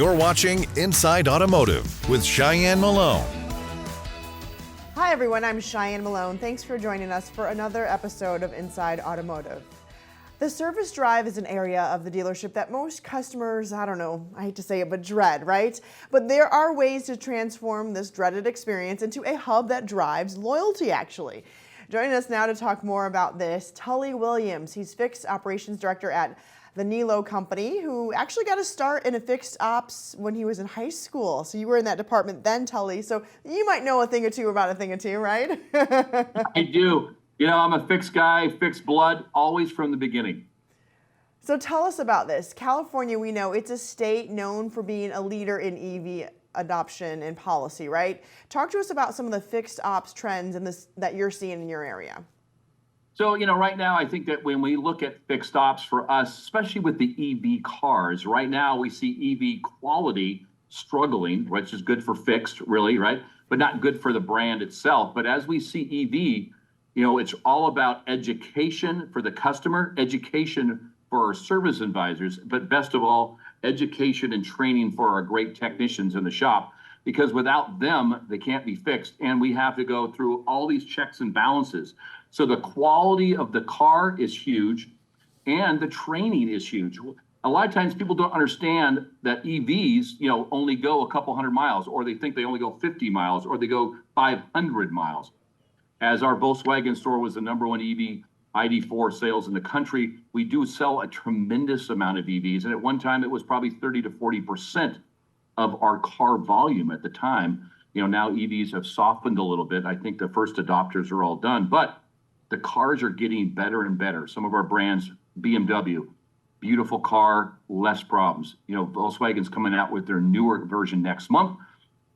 You're watching Inside Automotive with Cheyenne Malone. Hi everyone, I'm Cheyenne Malone. Thanks for joining us for another episode of Inside Automotive. The service drive is an area of the dealership that most customers, I hate to say it, but dread, right? But there are ways to transform this dreaded experience into a hub that drives loyalty, actually. Joining us now to talk more about this, Tully Williams. He's Fixed Operations Director at the Nilo company, who actually got a start in a fixed ops when he was in high school. So you were in that department then, Tully. So you might know a thing or two about a thing or two, right? I do. You know, I'm a fixed guy, fixed blood, always from the beginning. So tell us about this. California, we know it's a state known for being a leader in EV adoption and policy, right? Talk to us about some of the fixed ops trends in this that you're seeing in your area. So, you know, right now, I think that when we look at fixed ops for us, especially with the EV cars, right now we see EV quality struggling, which is good for fixed, really, right? But not good for the brand itself. But as we see EV, you know, it's all about education for the customer, education for our service advisors, but best of all, education and training for our great technicians in the shop, because without them, they can't be fixed. And we have to go through all these checks and balances. So the quality of the car is huge and the training is huge. A lot of times people don't understand that EVs, you know, only go a couple hundred miles, or they think they only go 50 miles, or they go 500 miles. As our Volkswagen store was the number one EV ID4 sales in the country, we do sell a tremendous amount of EVs. And at one time, it was probably 30 to 40% of our car volume at the time. You know, now EVs have softened a little bit. I think the first adopters are all done, but the cars are getting better and better. Some of our brands, BMW, beautiful car, less problems. You know, Volkswagen's coming out with their newer version next month.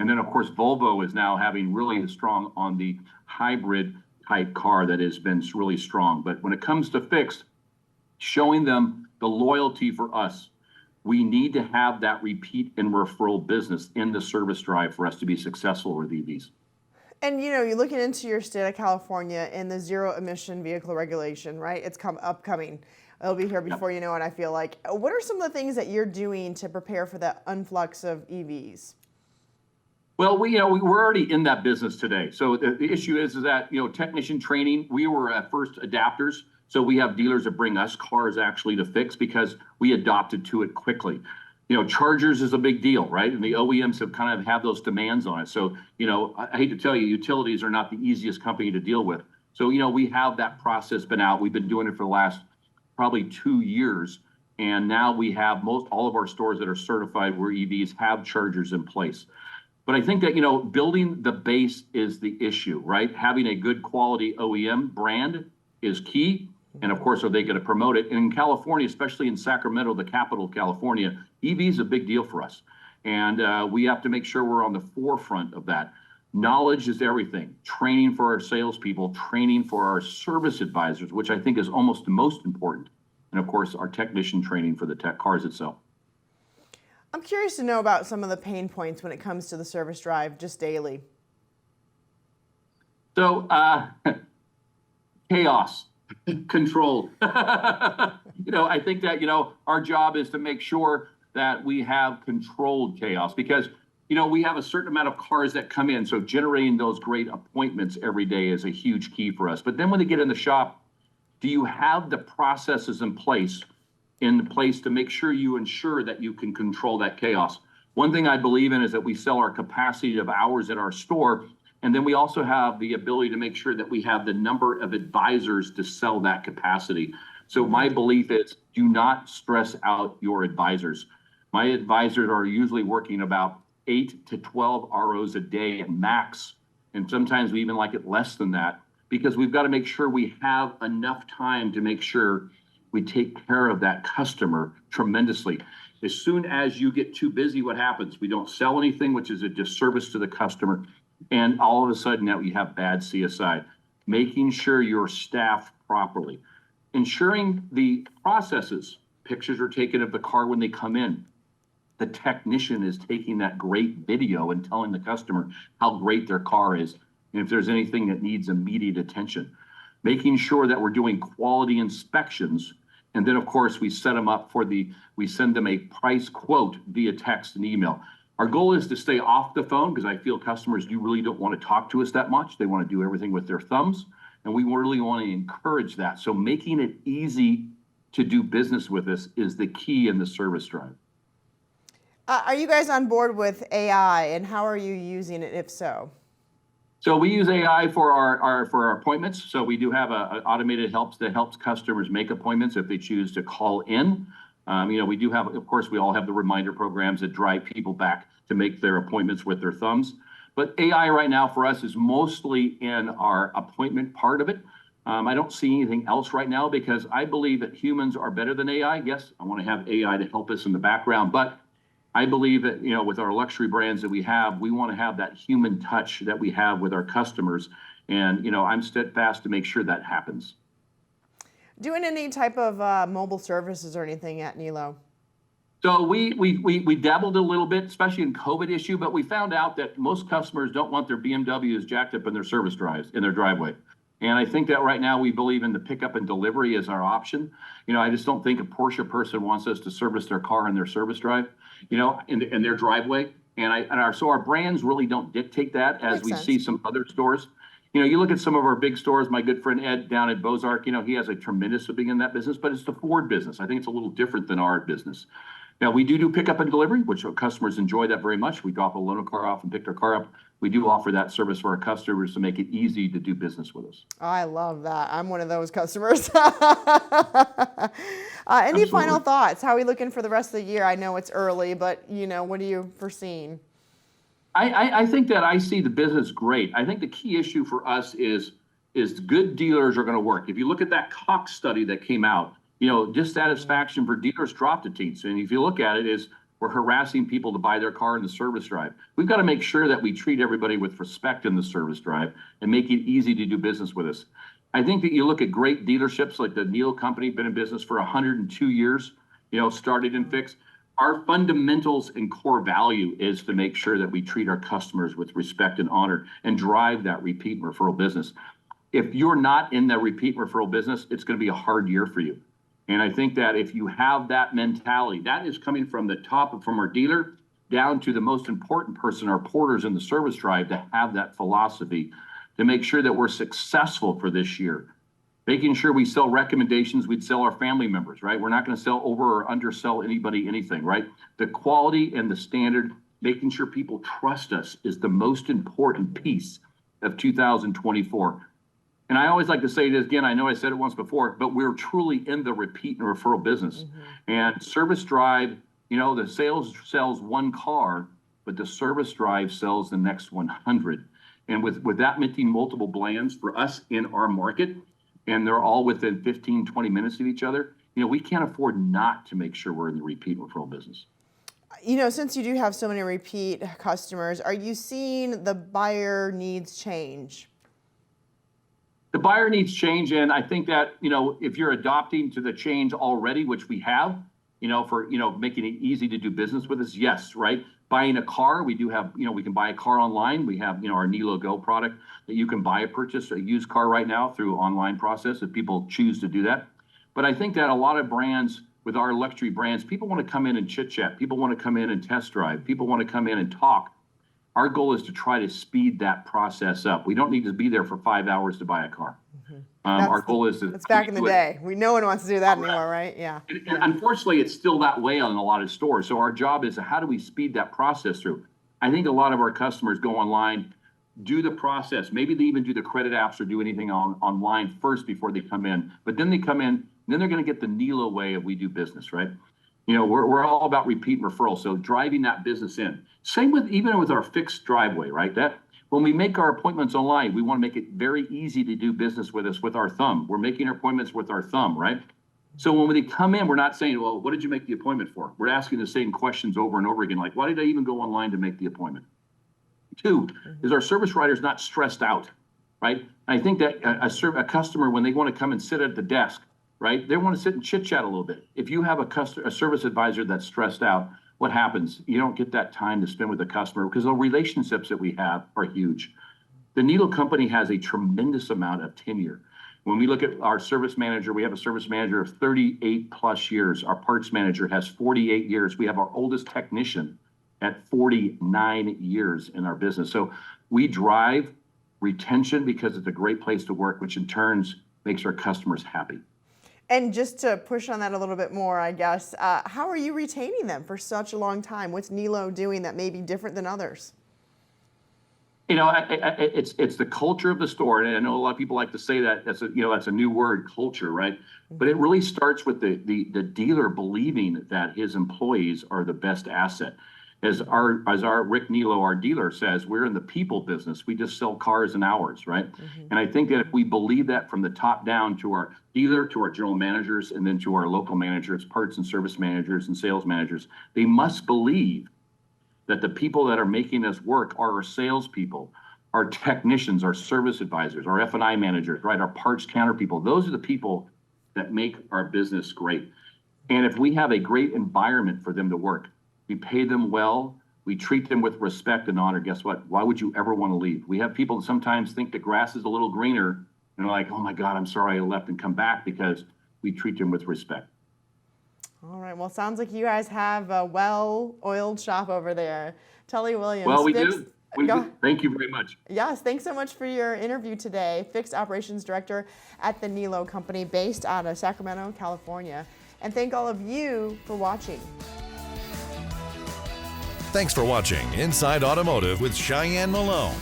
And then, of course, Volvo is now having really strong on the hybrid type car that has been really strong. But when it comes to fixed, showing them the loyalty for us, we need to have that repeat and referral business in the service drive for us to be successful with EVs. And you know, you're looking into your state of California in the zero-emission vehicle regulation, right? It's upcoming. It'll be here before you know it, I feel like. What are some of the things that you're doing to prepare for the influx of EVs? Well, we're already in that business today. So the issue is that, you know, technician training, we were at first adapters. So we have dealers that bring us cars actually to fix because we adopted to it quickly. You know, chargers is a big deal, right? And the OEMs have those demands on it. So, you know, I hate to tell you, utilities are not the easiest company to deal with. So, you know, we have that process been out. We've been doing it for the last probably 2 years. And now we have all of our stores that are certified where EVs have chargers in place. But I think that, you know, building the base is the issue, right? Having a good quality OEM brand is key. And of course, are they going to promote it? And in California, especially in Sacramento, the capital of California, EV is a big deal for us. And we have to make sure we're on the forefront of that. Knowledge is everything. Training for our salespeople, training for our service advisors, which I think is almost the most important. And of course, our technician training for the tech cars itself. I'm curious to know about some of the pain points when it comes to the service drive just daily. So, chaos, control. You know, I think that, you know, our job is to make sure that we have controlled chaos because, you know, we have a certain amount of cars that come in. So generating those great appointments every day is a huge key for us. But then when they get in the shop, do you have the processes in place to make sure you ensure that you can control that chaos? One thing I believe in is that we sell our capacity of hours at our store. And then we also have the ability to make sure that we have the number of advisors to sell that capacity. So my belief is do not stress out your advisors. My advisors are usually working about 8 to 12 ROs a day at max. And sometimes we even like it less than that because we've got to make sure we have enough time to make sure we take care of that customer tremendously. As soon as you get too busy, what happens? We don't sell anything, which is a disservice to the customer. And all of a sudden now we have bad CSI. Making sure you're staffed properly. Ensuring the processes, pictures are taken of the car when they come in. The technician is taking that great video and telling the customer how great their car is and if there's anything that needs immediate attention. Making sure that we're doing quality inspections And then, of course, we set them up we send them a price quote via text and email. Our goal is to stay off the phone because I feel customers really don't want to talk to us that much. They want to do everything with their thumbs, and we really want to encourage that. So making it easy to do business with us is the key in the service drive. Are you guys on board with AI, and how are you using it, if so? So we use AI for our appointments. So we do have a automated helps that helps customers make appointments if they choose to call in. We do have, of course, we all have the reminder programs that drive people back to make their appointments with their thumbs. But AI right now for us is mostly in our appointment part of it. I don't see anything else right now because I believe that humans are better than AI. Yes, I want to have AI to help us in the background, but I believe that, with our luxury brands that we want to have that human touch that we have with our customers. And, I'm steadfast to make sure that happens. Doing any type of mobile services or anything at Nilo? So we dabbled a little bit, especially in COVID issue, but we found out that most customers don't want their BMWs jacked up in their service drives, in their driveway. And I think that right now we believe in the pickup and delivery as our option. I just don't think a Porsche person wants us to service their car in their service drive, in their driveway. So our brands really don't dictate that as we see some other stores. You look at some of our big stores, my good friend Ed down at Bozark, he has a tremendous being in that business, but it's the Ford business. I think it's a little different than our business. Now, we do pickup and delivery, which our customers enjoy that very much. We drop a loaner car off and pick their car up. We do offer that service for our customers to make it easy to do business with us. Oh, I love that. I'm one of those customers. Any Absolutely. final thoughts? How are we looking for the rest of the year? I know it's early, but what are you foreseeing? I think that I see the business great. I think the key issue for us is good dealers are going to work. If you look at that Cox study that came out, dissatisfaction for dealers dropped a teens. And if you look at it, we're harassing people to buy their car in the service drive. We've got to make sure that we treat everybody with respect in the service drive and make it easy to do business with us. I think that you look at great dealerships like the Neal Company, been in business for 102 years, started in fix. Our fundamentals and core value is to make sure that we treat our customers with respect and honor and drive that repeat and referral business. If you're not in the repeat and referral business, it's going to be a hard year for you. And I think that if you have that mentality, that is coming from the top, from our dealer down to the most important person, our porters in the service drive, to have that philosophy to make sure that we're successful for this year. Making sure we sell recommendations, we'd sell our family members, right? We're not going to sell over or undersell anybody anything, right? The quality and the standard, making sure people trust us is the most important piece of 2024. And I always like to say this again, I know I said it once before, but we're truly in the repeat and referral business. And service drive, the sales sells one car, but the service drive sells the next 100. And with that many multiple brands for us in our market, and they're all within 15, 20 minutes of each other, we can't afford not to make sure we're in the repeat referral business. Since you do have so many repeat customers, are you seeing the buyer needs change? The buyer needs change, and I think that, if you're adopting to the change already, which we have, for, making it easy to do business with us, yes, right? Buying a car, we do have, we can buy a car online. We have, our Nilo Go product that you can purchase a used car right now through online process if people choose to do that. But I think that a lot of brands, with our luxury brands, people want to come in and chit chat. People want to come in and test drive. People want to come in and talk. Our goal is to try to speed that process up. We don't need to be there for 5 hours to buy a car. Our goal is to... It's back in the day. No one wants to do that anymore, right? Yeah. And unfortunately, it's still that way on a lot of stores. So our job is how do we speed that process through? I think a lot of our customers go online, do the process. Maybe they even do the credit apps or do anything online first before they come in. But then they come in, then they're going to get the Nilo way of we do business, right? We're all about repeat and referral. So driving that business in. Same even with our fixed driveway, right? That when we make our appointments online, we want to make it very easy to do business with us with our thumb. We're making our appointments with our thumb, right? So when they come in, we're not saying, well, what did you make the appointment for? We're asking the same questions over and over again, like, why did I even go online to make the appointment? Two, is our service writers not stressed out, right? And I think that a customer, when they want to come and sit at the desk, right, they want to sit and chit chat a little bit. If you have a service advisor that's stressed out, what happens? You don't get that time to spend with the customer because the relationships that we have are huge. The Nilo Company has a tremendous amount of tenure. When we look at our service manager, we have a service manager of 38 plus years. Our parts manager has 48 years. We have our oldest technician at 49 years in our business. So we drive retention because it's a great place to work, which in turn makes our customers happy. And just to push on that a little bit more, I guess, how are you retaining them for such a long time? What's Nilo doing that may be different than others? You know, it's the culture of the store, and I know a lot of people like to say that that's a new word, culture, right? But it really starts with the dealer believing that his employees are the best asset. As our Rick Nilo, our dealer, says, we're in the people business. We just sell cars and hours, right? And I think that if we believe that from the top down to our dealer, to our general managers, and then to our local managers, parts and service managers and sales managers, they must believe that the people that are making us work are our salespeople, our technicians, our service advisors, our F&I managers, right? Our parts counter people. Those are the people that make our business great. And if we have a great environment for them to work, we pay them well, we treat them with respect and honor, guess what? Why would you ever want to leave? We have people that sometimes think the grass is a little greener and they're like, oh my God, I'm sorry I left, and come back, because we treat them with respect. All right, well, sounds like you guys have a well-oiled shop over there. Tully Williams. Well, we do. Thank you very much. Yes, thanks so much for your interview today. Fixed Operations Director at the Nilo Company, based out of Sacramento, California. And thank all of you for watching. Thanks for watching Inside Automotive with Cheyenne Malone.